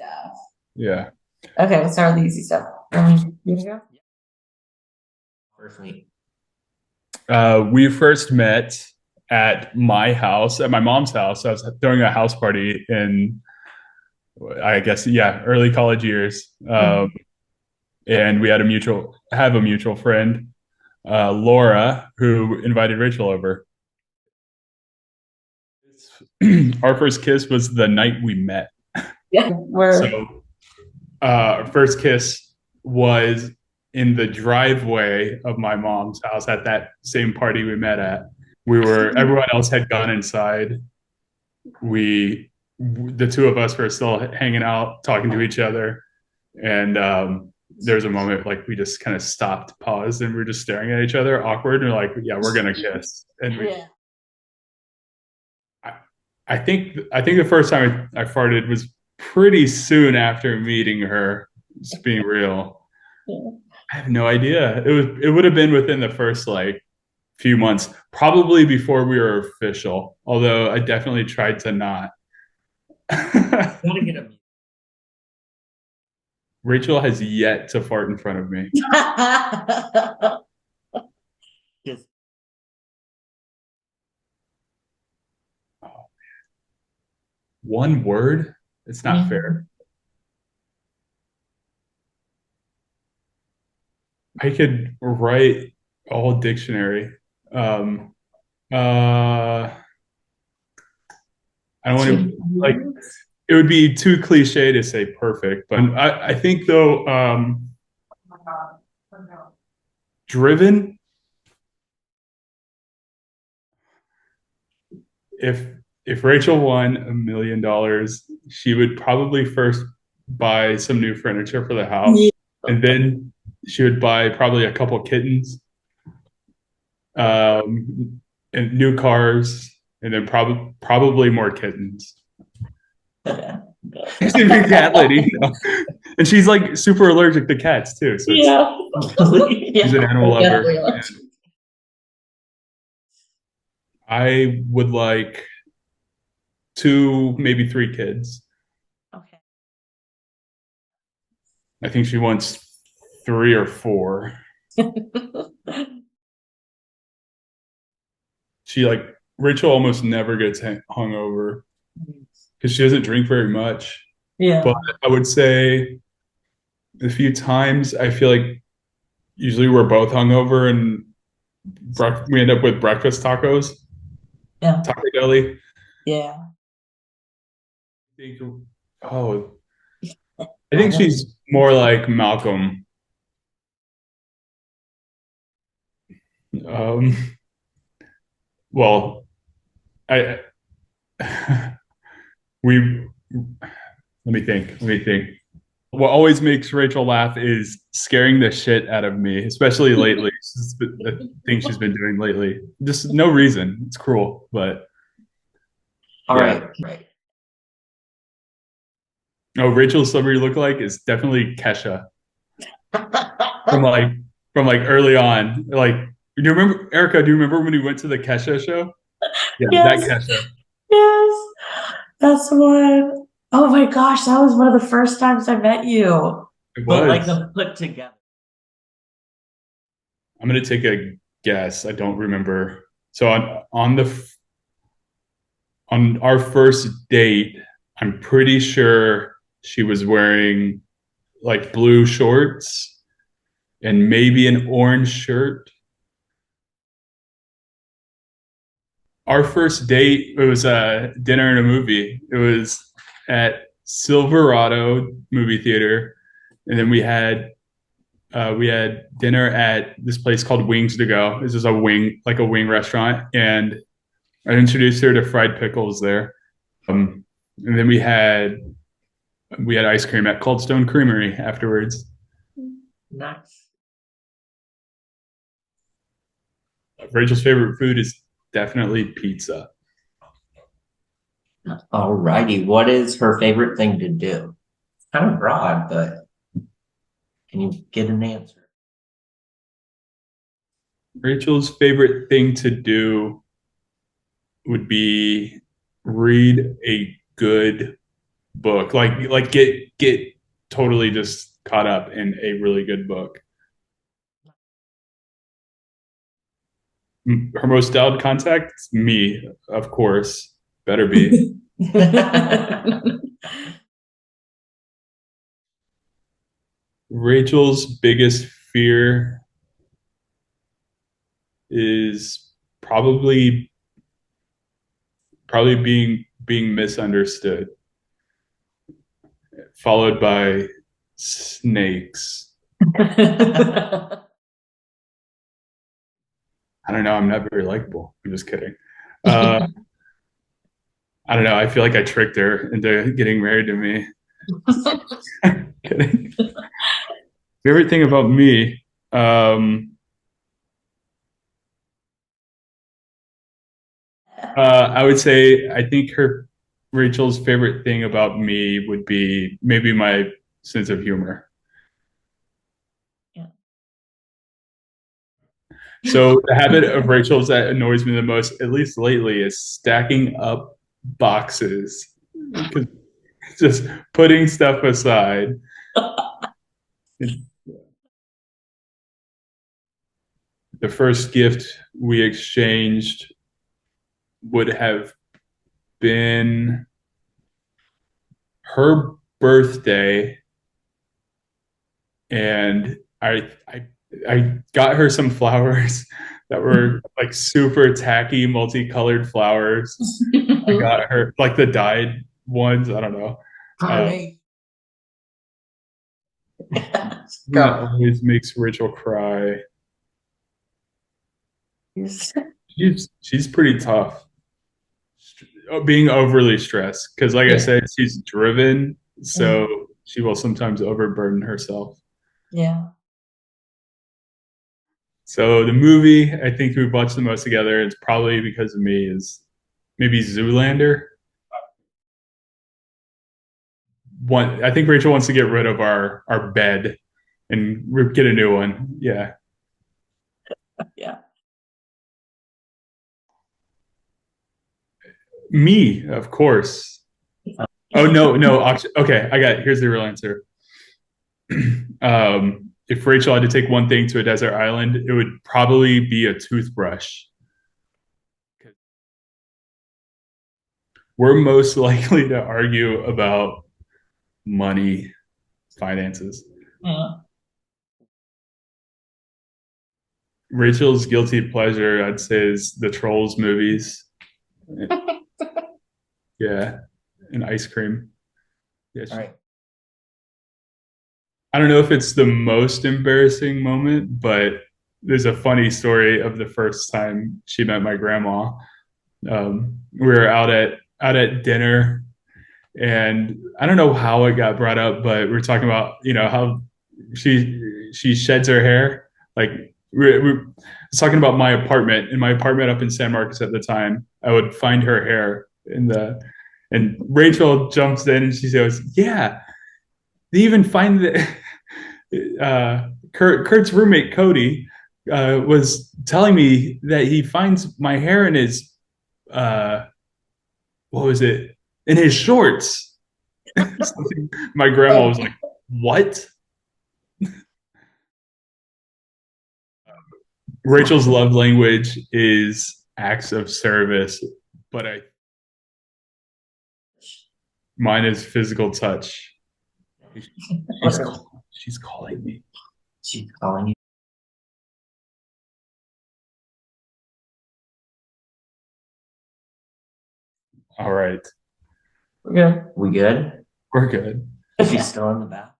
stuff. Yeah. Okay, let's start with the easy stuff. You wanna go? First meet. We first met at my house, at my mom's house. I was throwing a house party in, I guess, yeah, early college years. And we had have a mutual friend, Laura, who invited Rachel over. Our first kiss was the night we met. Yeah, So our first kiss was in the driveway of my mom's house at that same party we met at. Everyone else had gone inside. The two of us were still hanging out, talking to each other. And there was a moment like we just kind of stopped, paused, and we are just staring at each other, awkward. And we're like, yeah, we're going to kiss. And I think the first time I farted was pretty soon after meeting her. Just being real, I have no idea. It would have been within the first like few months, probably before we were official. Although I definitely tried to not. Gotta get a Rachel has yet to fart in front of me. kiss. One word? It's not fair. I could write a whole dictionary. I don't want to like. It would be too cliche to say perfect, but I think though, driven. If Rachel won $1 million, she would probably first buy some new furniture for the house, and then she would buy probably a couple kittens, and new cars, and then probably more kittens. She's a big cat lady, you know? And she's like super allergic to cats too. So she's an animal lover. I would like 2, maybe 3 kids. Okay. I think she wants 3 or 4. Rachel almost never gets hungover because she doesn't drink very much. Yeah. But I would say a few times I feel like usually we're both hungover and we end up with breakfast tacos. Yeah. Taco deli. Yeah. Oh, I think she's more like Malcolm. Well, I we let me think. What always makes Rachel laugh is scaring the shit out of me, especially lately. It's the thing she's been doing lately. Just no reason. It's cruel, but All yeah. right. Oh, Rachel's celebrity lookalike is definitely Kesha from like early on. Like, do you remember, Erica? Do you remember when we went to the Kesha show? Yeah, Yes. that Kesha. Yes, that's the one. Oh my gosh, that was one of the first times I met you. It But was. like them put together. I'm gonna take a guess. I don't remember. So on our first date, I'm pretty sure she was wearing like blue shorts and maybe an orange shirt. Our first date, it was a dinner and a movie. It was at Silverado movie theater, and then we had dinner at this place called Wings to Go. This is a wing restaurant, and I introduced her to fried pickles there. And then we had ice cream at Cold Stone Creamery afterwards. Nice. Rachel's favorite food is definitely pizza. All righty. What is her favorite thing to do? Kind of broad, but can you get an answer? Rachel's favorite thing to do would be read a good book. Like get totally just caught up in a really good book. Her most dialed contact, me, of course. Better be. Rachel's biggest fear is probably being misunderstood, followed by snakes. I don't know. I'm not very likable. I'm just kidding. Uh, I don't know. I feel like I tricked her into getting married to me. Kidding. Favorite thing about me, I would say I think her Rachel's favorite thing about me would be maybe my sense of humor. Yeah. So the habit of Rachel's that annoys me the most, at least lately, is stacking up boxes. Just putting stuff aside. The first gift we exchanged would have been her birthday, and I got her some flowers that were like super tacky, multicolored flowers. I got her like the dyed ones. I don't know. Great. That Go. always makes Rachel cry. She's pretty tough. Being overly stressed because, like I Yeah. said, she's driven, Mhm. so she will sometimes overburden herself. Yeah. So the movie I think we've watched the most together, it's probably because of me, is maybe Zoolander. One, I think Rachel wants to get rid of our bed and get a new one. Yeah, Yeah. me, of course. Oh no, no. Okay, I got it. Here's the real answer. If Rachel had to take one thing to a desert island, it would probably be a toothbrush. We're most likely to argue about money, finances. Yeah. Rachel's guilty pleasure, I'd say, is the Trolls movies. Yeah, and ice cream. Yeah, All right. I don't know if it's the most embarrassing moment, but there's a funny story of the first time she met my grandma. We were out at dinner, and I don't know how it got brought up, but we are talking about how she sheds her hair. Like we were talking about my apartment. In my apartment up in San Marcos at the time, I would find her hair in the, and Rachel jumps in and she goes, "Yeah, they even find that." Kurt's roommate Cody was telling me that he finds my hair in his uh, what was it, in his shorts. My grandma was like, "What?" Rachel's love language is acts of service, but mine is physical touch. She's calling me. She's calling you. All right, We're good. We good? we're good. She's still in the bath.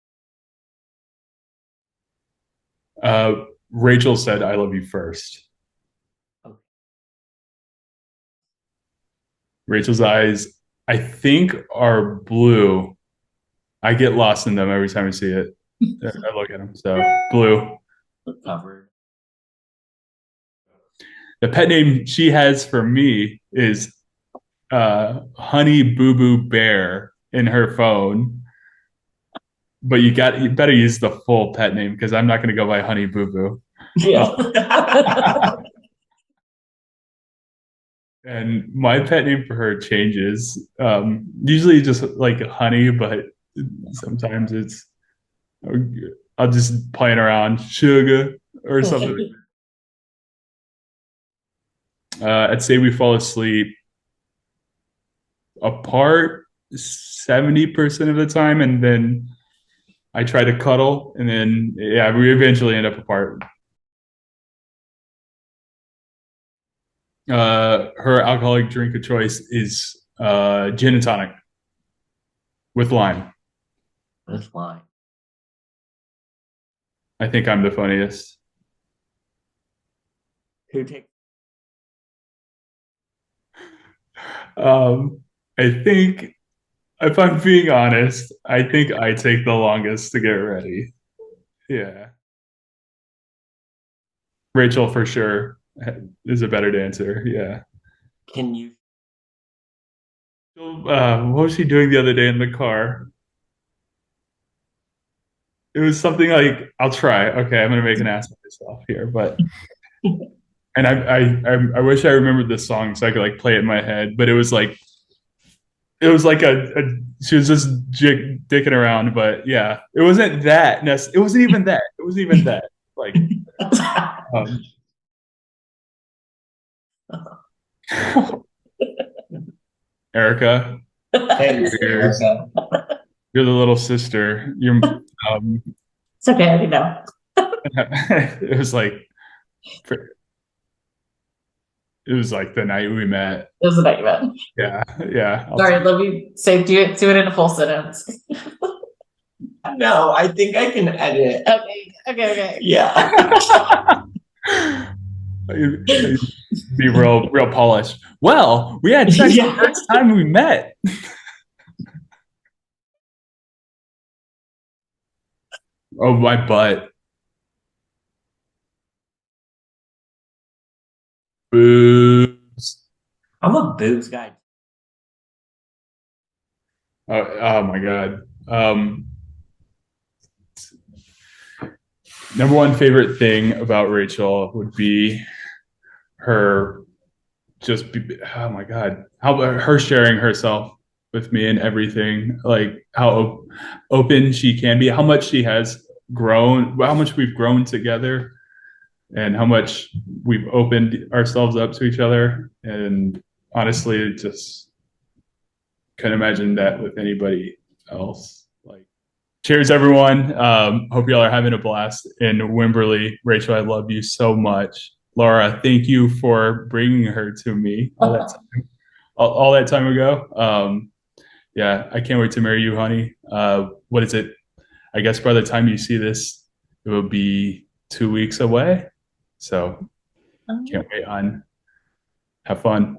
Rachel said, "I love you" first. Okay. Rachel's eyes, I think, are blue. I get lost in them every time I see it. I look at them. So blue. Covered. The pet name she has for me is Honey Boo Boo Bear in her phone. But you better use the full pet name because I'm not going to go by Honey Boo Boo. Yeah. And my pet name for her changes. Usually just like honey, but sometimes it's I'll just playing around sugar or something. I'd say we fall asleep apart 70% of the time, and then I try to cuddle, and then yeah, we eventually end up apart. Her alcoholic drink of choice is gin and tonic with lime. This line. I think I'm the funniest. Who takes? Um, I think, if I'm being honest, I think I take the longest to get ready. Yeah. Rachel, for sure, is a better dancer. Yeah. Can you? What was she doing the other day in the car? It was something like, I'll try. Okay, I'm gonna make an ass of myself here, but and I wish I remembered this song so I could like play it in my head. But it was like she was just dicking around. But yeah, it wasn't that. It wasn't even that. It wasn't even that. Like, um, Erica, Thanks, you're, Erica. you're the little sister. You're It's okay, I know. it was like it was like the night we met. It was a nightmare. Yeah, yeah. Sorry, let me say, do it in a full sentence. No, I think I can edit. Okay. Yeah. Be real polished. Well, we had sex the first time we met. Oh, my butt. Boobs. I'm a boobs guy. Oh my god. Number one favorite thing about Rachel would be her oh my god, how about her sharing herself with me and everything, like how open she can be, how much she has grown, how much we've grown together, and how much we've opened ourselves up to each other. And honestly, just couldn't imagine that with anybody else. Like, cheers, everyone. Hope y'all are having a blast in Wimberley. Rachel, I love you so much. Laura, thank you for bringing her to me all that time ago. Yeah, I can't wait to marry you, honey. What is it? I guess by the time you see this, it will be 2 weeks away. So can't wait on. Have fun.